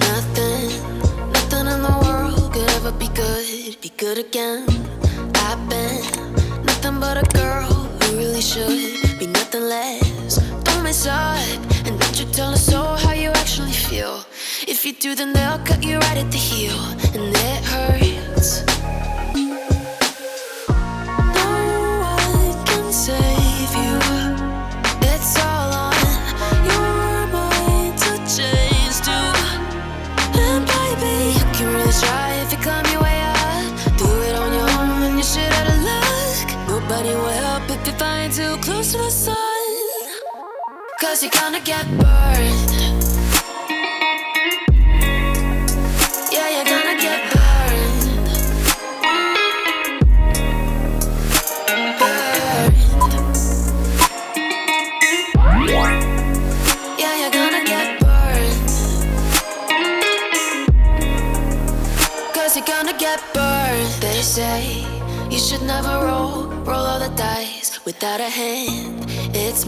Nothing in the world could ever be good again. I've been nothing but a girl who really should be nothing less. Don't mess up, and don't you tell us so how you actually feel. If you do, then they'll cut you right at the heel, and it hurts. No one can save you. It's all on your mind to change too. And baby, you can really try if you climb your way up. Do it on your own and you're shit out of luck. Nobody will help if you're flying too close to the sun. 'Cause you're gonna get burned. Yeah, you're gonna get burned. Burned. Yeah, you're gonna get burned. 'Cause you're gonna get burned. They say you should never roll all the dice without a hand. It's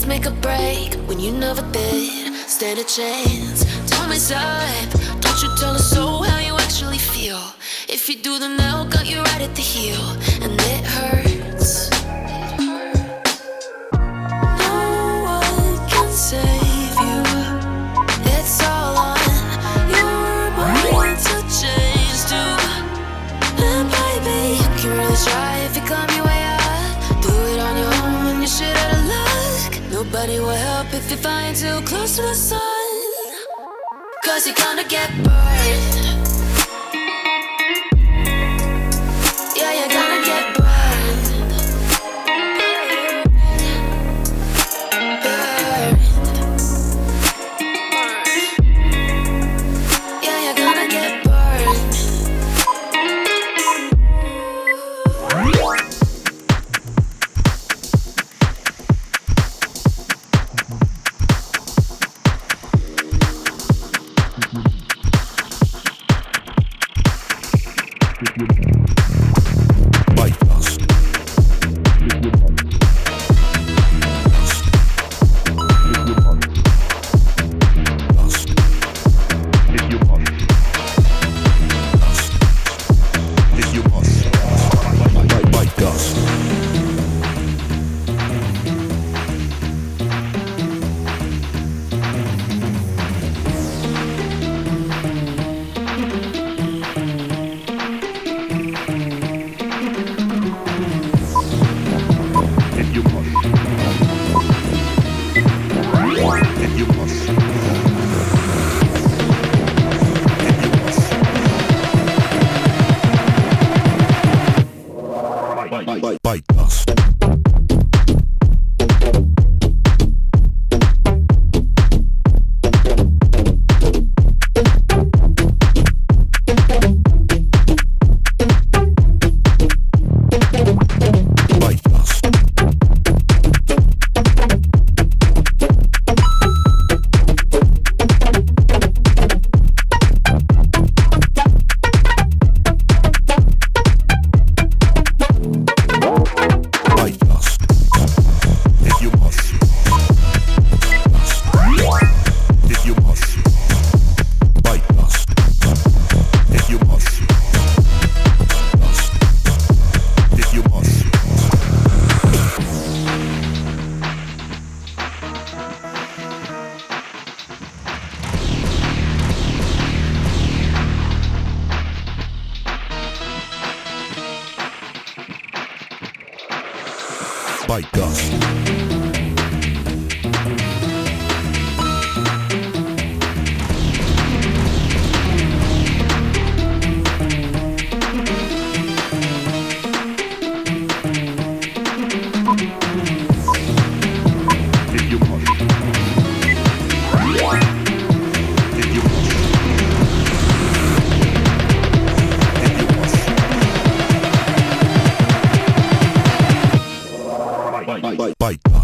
make or break when you never did stand a chance. Don't mess up, don't you tell us so how you actually feel. If you do, then they'll cut you right at the heel, and it hurts. No one can save you. It's all on your mind to change too. And baby, you can really try if you climb your way up. Do it on your own when you're shit out of luck. Nobody will help if you're flying too close to the sun. 'Cause you're gonna get burned. Yeah, you're gonna get burned. Burned. Yeah, you're gonna get burned. Bite dust. Bite dust.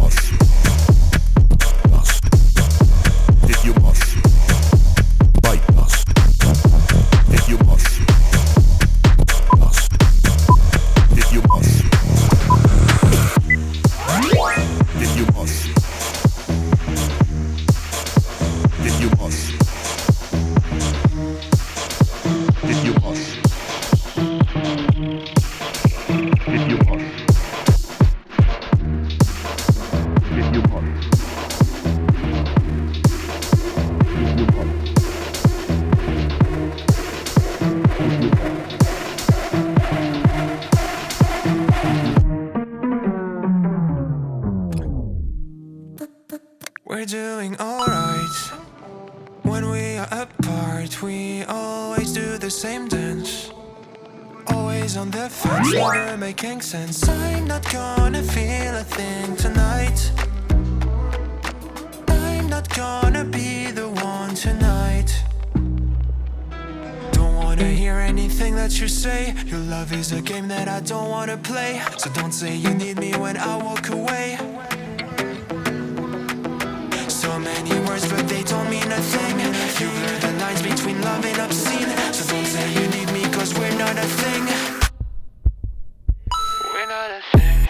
must, dust. If you must, bite dust. If you must, dust. If you must, if you must, if you must, if you must, if you must. We're doing alright. When we are apart, we always do the same dance. Always on the fence, never making sense. I'm not gonna feel a thing tonight. I'm not gonna be the one tonight. Don't wanna hear anything that you say. Your love is a game that I don't wanna play. So don't say you need me when I walk away. So many words, but they don't mean a thing. You blur the lines between love and obscene. So don't say you need me, cause we're not a thing. We're not a thing.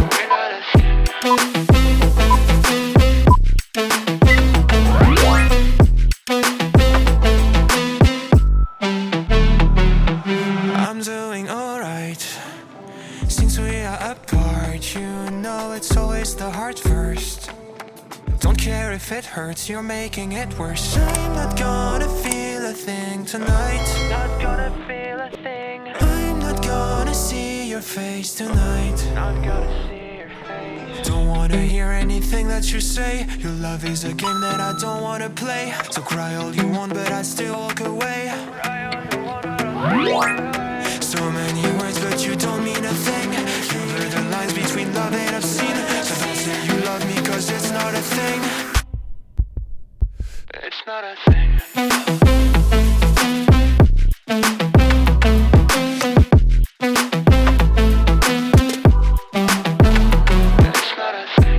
We're not a thing. I'm doing alright. Since we are apart, you know it's always the heart first. Don't care if it hurts, you're making it worse. I'm not gonna feel a thing tonight. Not gonna feel a thing. I'm not gonna see your face tonight. Not gonna see your face. Don't wanna hear anything that you say. Your love is a game that I don't wanna play. So cry all you want, but I still walk away. Cry all you want, but I so many words, but you don't mean a thing. You blur the lines between love and obscene. So don't say you love me, cause it's not a thing. It's not a thing. It's not a thing.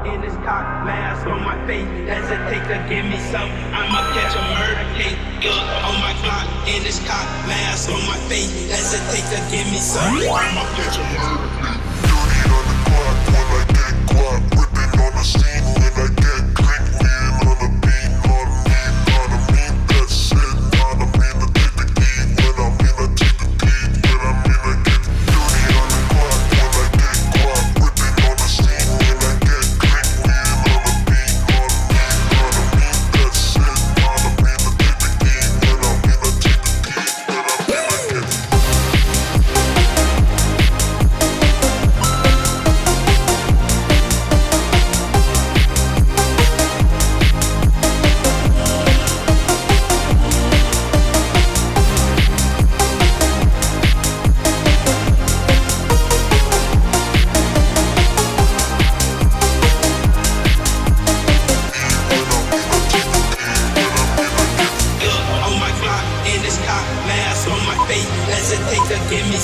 In this cock, mask on my face, hesitate to give me some, I'ma catch a murder case. On my block, in this cock, mask on my face, hesitate to give me some, I'ma catch a murder case. Dirty on the clock when I get guap, whipping on the scene when I get click, lean on the beat, on me, that's it, on me, to take the key, when I'm in, I take the key, when I'm in, I get dirty on the clock when I get guap, whipping on the scene when I get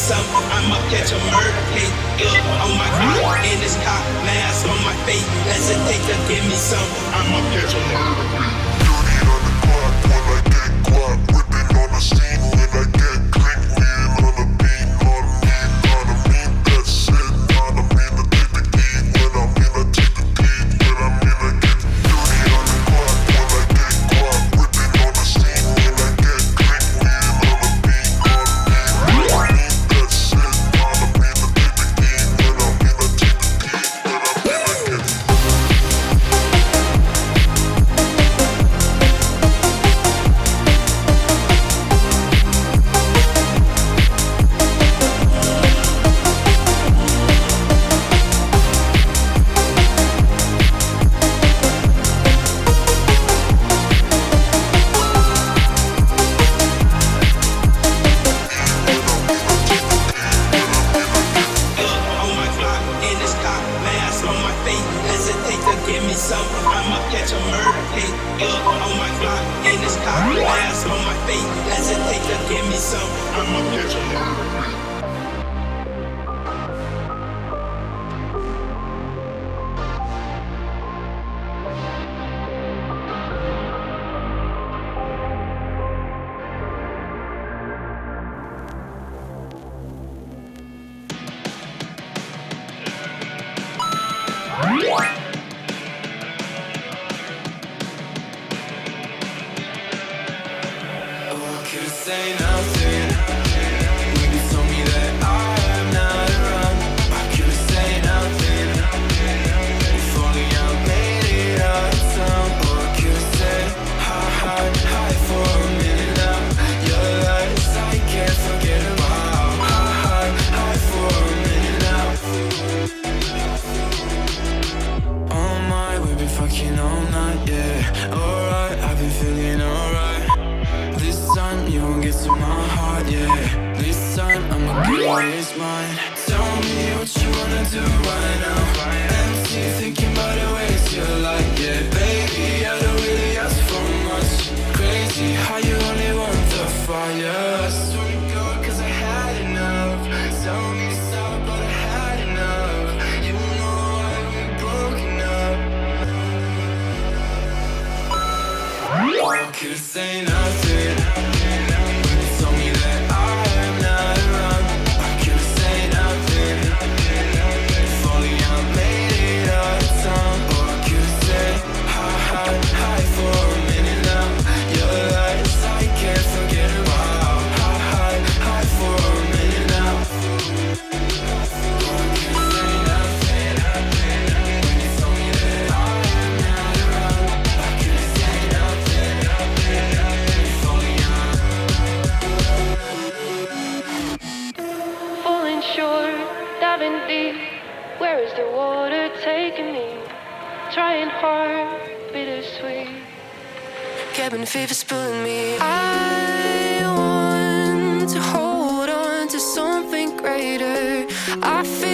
I'ma catch a murder case. On my clock, in this cock, mask on my face. Hesitate to give me some. I'ma catch a murder case. Dirty on the clock when I get guap, whipping on the scene when I get click, lean on the beat, on me, that's it, on me, to take the key when I'm in a give me some. I'ma catch a murder case. On my Glock and this cock mask on my face. Hesitate to give me some. I'ma catch a murder case. Say nothing. When you told me that I am not around, I couldn't say nothing. If only I made it out of town. Or I could say hi for a minute now. Your lies I can't forget about. Hi for a minute now. Oh my, we've been fucking all night, yeah. Alright, I've been feeling alright. This time you won't get to my heart, yeah. This time I'ma get what is mine. Tell me what you wanna do right now. Empty, thinking about the ways you're like, yeah. Baby, I don't really ask for much. Crazy how you only want the fire. I swear to God, 'cause I had enough. Tell me stop, but I had enough. You know why we're broken up. I could say nothing. When you told me that I am not around, I could say nothing. If only I made it out of town. Or I could say hi for a minute now. Your lies I can't forget about. Hi for a minute now. Or I could say nothing. When you told me that I am not around, I could say nothing. If only I. Falling short, diving deep. Where is the water taking me? Trying hard, bittersweet. Cabin fever's pulling me. I want to hold on to something greater. I feel